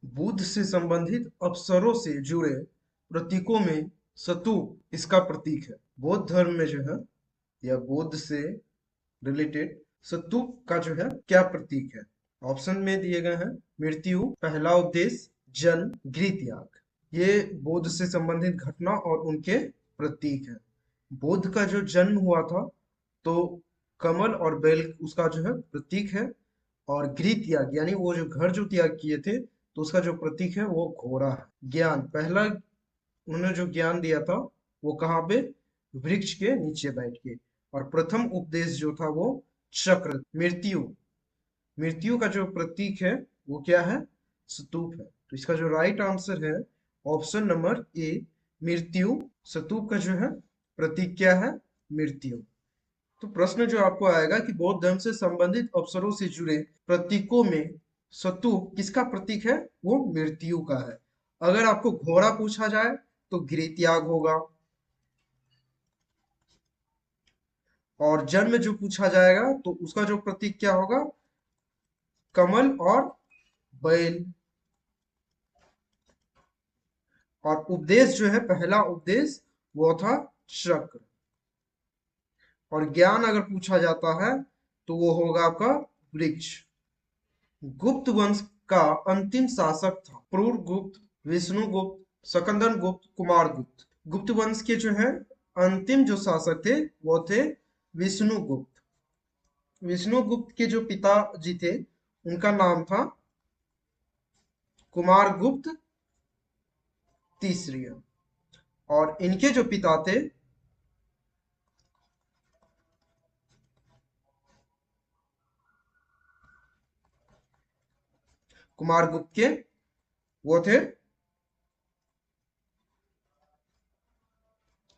बुध से संबंधित अवसरों से जुड़े प्रतीकों में स्तूप इसका प्रतीक है। बौद्ध धर्म में जो है या बौद्ध से रिलेटेड स्तूप का जो है क्या प्रतीक है? ऑप्शन में दिए गए हैं मृत्यु, पहला उपदेश, जन्म, गृह त्याग। ये बौद्ध से संबंधित घटना और उनके प्रतीक है। बुद्ध का जो जन्म हुआ था तो कमल और बेल उसका जो है प्रतीक है, और गृह त्याग यानी वो जो घर जो त्याग किए थे तो उसका जो प्रतीक है वो घोड़ा है। ज्ञान, पहला उन्होंने जो ज्ञान दिया था वो कहाँ पे? वृक्ष के नीचे बैठ के। और प्रथम उपदेश जो था वो चक्र। मृत्यु, मृत्यु का जो प्रतीक है वो क्या है? स्तूप है। तो इसका जो राइट आंसर है ऑप्शन नंबर ए, मृत्यु। स्तूप का जो है प्रतीक क्या है? मृत्यु। तो प्रश्न जो आपको आएगा कि बौद्ध धर्म से संबंधित अवसरों से जुड़े प्रतीकों में स्तूप किसका प्रतीक है? वो मृत्यु का है। अगर आपको घोड़ा पूछा जाए तो गृह त्याग होगा, और जन्म जो पूछा जाएगा तो उसका जो प्रतीक क्या होगा? कमल और बैल। और उपदेश जो है, पहला उपदेश वो था चक्र। और ज्ञान अगर पूछा जाता है तो वो होगा आपका वृक्ष। गुप्त वंश का अंतिम शासक था क्रूरगुप्त, विष्णुगुप्त, सकंदन कुमारगुप्त। गुप्त वंश के जो है अंतिम जो शासक थे वो थे विष्णुगुप्त। विष्णुगुप्त के जो पिताजी थे उनका नाम था कुमारगुप्त तीसरी। और इनके जो पिता थे कुमारगुप्त के, वो थे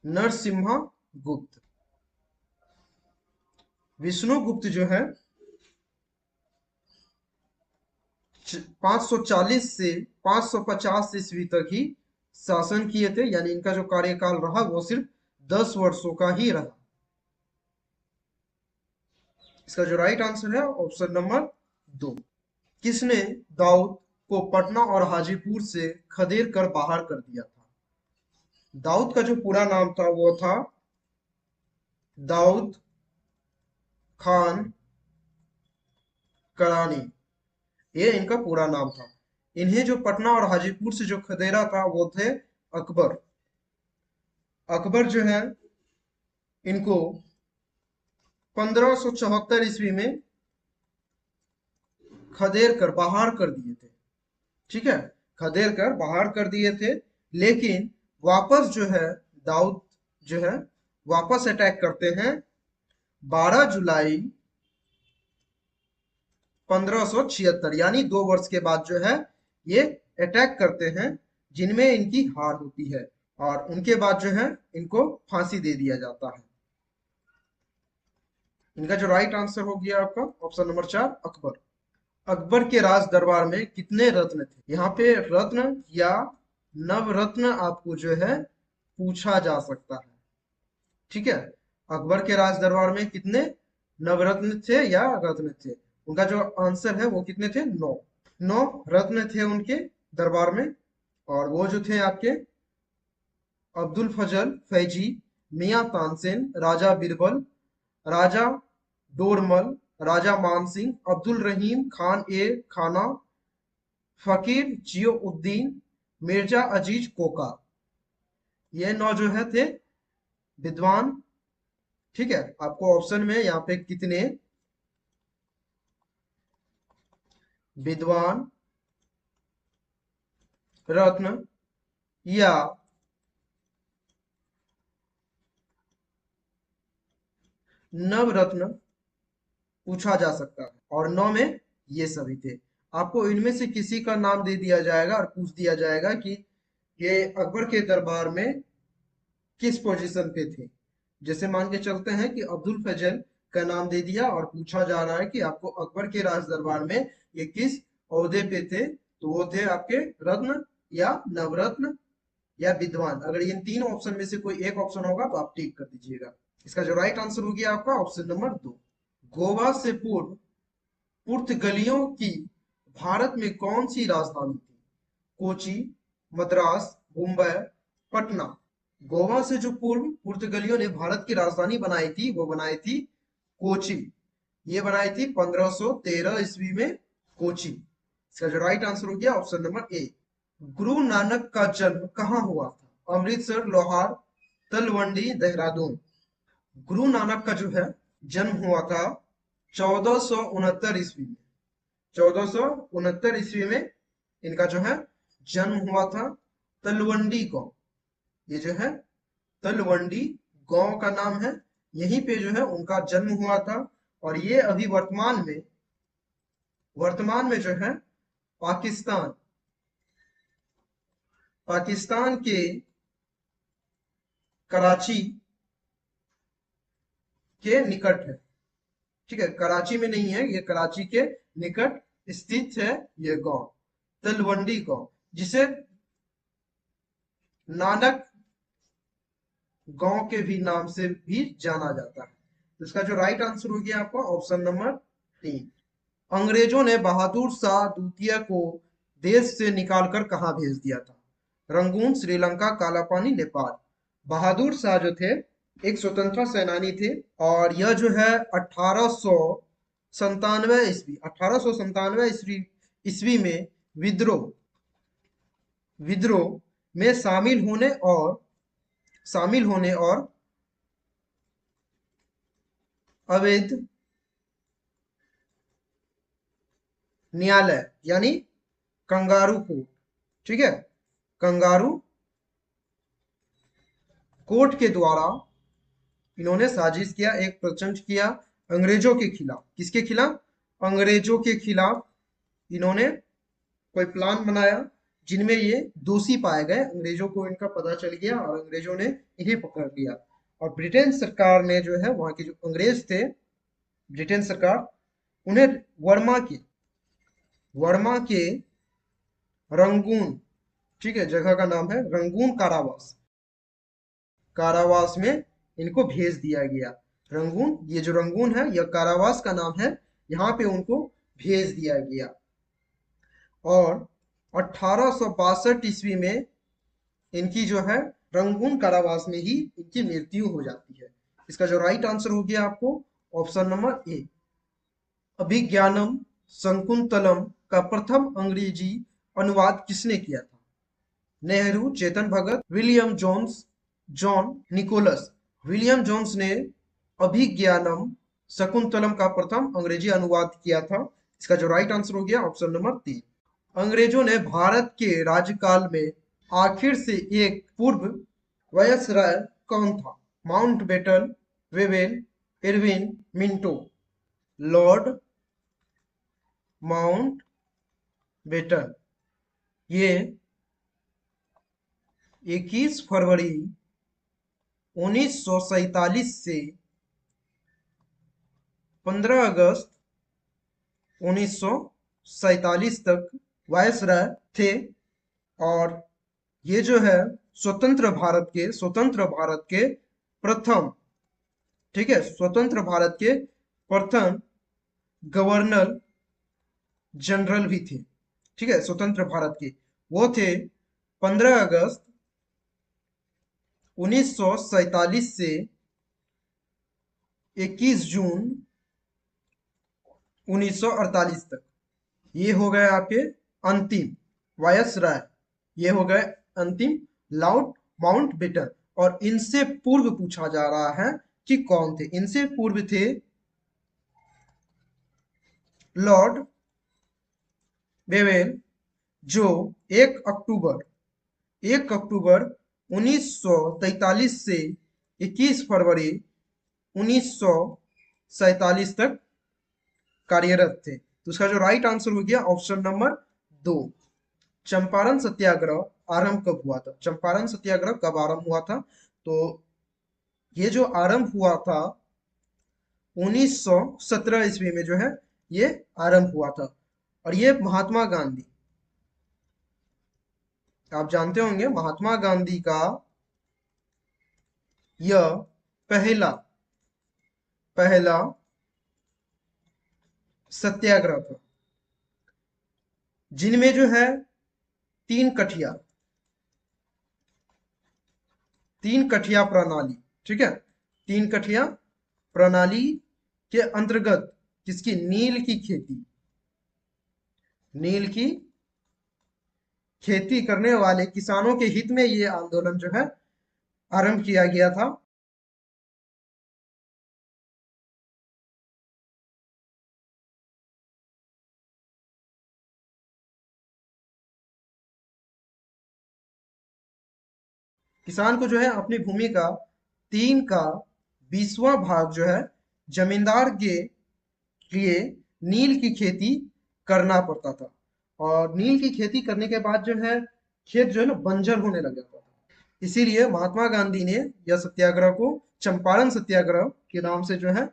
नरसिम्हा गुप्त। विष्णुगुप्त जो है 540 से 550 ईस्वी तक ही शासन किए थे, यानी इनका जो कार्यकाल रहा वो सिर्फ 10 वर्षों का ही रहा। इसका जो राइट आंसर है ऑप्शन नंबर 2। किसने दाऊद को पटना और हाजीपुर से खदेड़ कर बाहर कर दिया था? दाऊद का जो पूरा नाम था वो था दाऊद खान करानी। ये इनका पूरा नाम था। इन्हें जो पटना और हाजीपुर से जो खदेड़ा था वो थे अकबर। अकबर जो है इनको 1574 ईस्वी में खदेड़ कर बाहर कर दिए थे। ठीक है, खदेड़ कर बाहर कर दिए थे। लेकिन वापस जो है दाऊद जो है वापस अटैक करते हैं 12 जुलाई 1576, यानी 2 वर्ष के बाद जो है ये अटैक करते हैं, जिनमें इनकी हार होती है। और उनके बाद जो है इनको फांसी दे दिया जाता है। इनका जो राइट आंसर हो गया आपका ऑप्शन नंबर 4, अकबर। अकबर के राज दरबार में कितने रत्न थे? यहाँ पे रत्न या नवरत्न आपको जो है पूछा जा सकता है। ठीक है, अकबर के राज दरबार में कितने नवरत्न थे या रत्न थे? उनका जो आंसर है वो कितने थे? 9। 9 रत्न थे उनके दरबार में। और वो जो थे आपके अब्दुल फजल फैजी, मियां तानसेन, राजा बीरबल, राजा डोरमल, राजा मानसिंह, अब्दुल रहीम खान ए खाना, फकीर जियोउद्दीन, मिर्जा अजीज कोका। ये 9 जो है थे विद्वान। ठीक है, आपको ऑप्शन में यहाँ पे कितने विद्वान, रत्न या नवरत्न पूछा जा सकता है। और 9 में ये सभी थे। आपको इनमें से किसी का नाम दे दिया जाएगा और पूछ दिया जाएगा कि ये अकबर के दरबार में किस पोजीशन पे थे। जैसे मान के चलते हैं कि अब्दुल फजल का नाम दे दिया और पूछा जा रहा है कि आपको अकबर के राज दरबार में ये किस ओहदे पे थे, तो वो थे आपके रत्न या नवरत्न या विद्वान। अगर इन तीन ऑप्शन में से कोई एक ऑप्शन होगा तो आप टिक कर दीजिएगा। इसका जो राइट आंसर हो गया आपका ऑप्शन नंबर 2। गोवा से पूर्व पुर्तगालियों की भारत में कौन सी राजधानी थी? कोची, मद्रास, मुंबई, पटना। गोवा से जो पूर्व पुर्तगालियों ने भारत की राजधानी बनाई थी वो बनाई थी कोची। ये बनाई थी 1513 ईस्वी में कोची। इसका जो राइट आंसर हो गया ऑप्शन नंबर ए। गुरु नानक का जन्म कहाँ हुआ था? अमृतसर, लाहौर, तलवंडी, देहरादून। गुरु नानक का जो है जन्म हुआ था 1469 ईस्वी में। 1469 ईस्वी में इनका जो है जन्म हुआ था तलवंडी गांव। ये जो है तलवंडी गांव का नाम है, यहीं पे जो है उनका जन्म हुआ था। और ये अभी वर्तमान में जो है पाकिस्तान पाकिस्तान के कराची के निकट है। ठीक है, कराची में नहीं है, ये कराची के निकट स्थित है ये गांव, तलवंडी गांव, जिसे नानक गांव के भी नाम से भी जाना जाता है। तो इसका जो राइट आंसर हो गया आपका ऑप्शन नंबर 3। अंग्रेजों ने बहादुर शाह द्वितीय को देश से निकालकर कहाँ भेज दिया था? रंगून, श्रीलंका, कालापानी, नेपाल। बहादुर शाह जो थे एक स्वतंत्रता सेनानी थे, और यह जो है 1897 ईस्वी ईस्वी में विद्रोह विद्रोह में शामिल होने और अवैध न्यायालय यानी कंगारू कोर्ट, ठीक है, कंगारू कोर्ट के द्वारा इन्होंने साजिश किया, एक प्रचंड किया अंग्रेजों के खिलाफ। किसके खिलाफ? अंग्रेजों के खिलाफ इन्होंने कोई प्लान बनाया, जिनमें ये दोषी पाए गए। अंग्रेजों को इनका पता चल गया और अंग्रेजों ने इन्हें पकड़ लिया। और ब्रिटेन सरकार ने जो है, वहां के जो अंग्रेज थे, ब्रिटेन सरकार, उन्हें वर्मा के रंगून, ठीक है, जगह का नाम है रंगून कारावास में इनको भेज दिया गया। रंगून, ये जो रंगून है यह कारावास का नाम है, यहाँ पे उनको भेज दिया गया। और 1862 ईस्वी में इनकी जो है रंगून कारावास में ही इनकी मृत्यु हो जाती है। इसका जो राइट आंसर हो गया आपको option number A. Abhijnanam Shakuntalam का प्रथम अंग्रेजी अनुवाद किसने किया था? Nehru, Chetan Bhagat, William Jones, John Nicholas. William Jones ने अभिज्ञानम शकुंतलम का प्रथम अंग्रेजी अनुवाद किया था। इसका जो राइट आंसर हो गया ऑप्शन नंबर 3। अंग्रेजों ने भारत के राज्यकाल में आखिर से एक पूर्व वायसराय कौन था? Mountbatten, Wavell, Irwin, Minto. Lord Mountbatten, ये 21 फरवरी 1947 से 15 अगस्त 1947 तक वायसराय थे। और ये जो है स्वतंत्र भारत के प्रथम, ठीक है, स्वतंत्र भारत के प्रथम गवर्नर जनरल भी थे। ठीक है, स्वतंत्र भारत के वो थे 15 अगस्त 1947 से 21 जून 1948 तक। ये हो गए आपके अंतिम वायसराय, ये हो गए अंतिम लॉर्ड माउंटबेटन। और इनसे पूर्व पूछा जा रहा है कि कौन थे। इनसे पूर्व थे लॉर्ड बेवेल, जो 1 अक्टूबर 1943 से 21 फरवरी 1947 तक कार्यरत थे। तो उसका जो राइट आंसर हो गया ऑप्शन नंबर 2। चंपारण सत्याग्रह आरंभ कब हुआ था? चंपारण सत्याग्रह कब आरंभ हुआ था? तो ये जो आरंभ हुआ था 1917 ईस्वी में जो है ये आरंभ हुआ था। और ये महात्मा गांधी, आप जानते होंगे महात्मा गांधी का यह पहला पहला सत्याग्रह था, जिनमें जो है तीन कठिया, तीन कठिया प्रणाली, ठीक है। तीन कठिया प्रणाली के अंतर्गत किसकी, नील की खेती, नील की खेती करने वाले किसानों के हित में ये आंदोलन जो है आरंभ किया गया था। किसान को जो है अपनी भूमि का 3/20 भाग जो है जमींदार के लिए नील की खेती करना पड़ता था। और नील की खेती करने के बाद जो है खेत जो है ना बंजर होने लग जाता था। इसीलिए महात्मा गांधी ने यह सत्याग्रह को चंपारण सत्याग्रह के नाम से जो है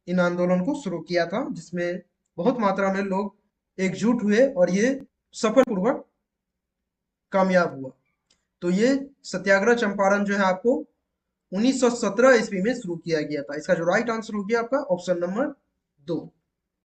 इन आंदोलन को शुरू किया था, जिसमें बहुत मात्रा में लोग एकजुट हुए और ये सफल पूर्वक कामयाब हुआ। तो ये सत्याग्रह चंपारण जो है आपको 1917 ईस्वी में शुरू किया गया था। इसका जो राइट आंसर हो गया आपका ऑप्शन नंबर 2।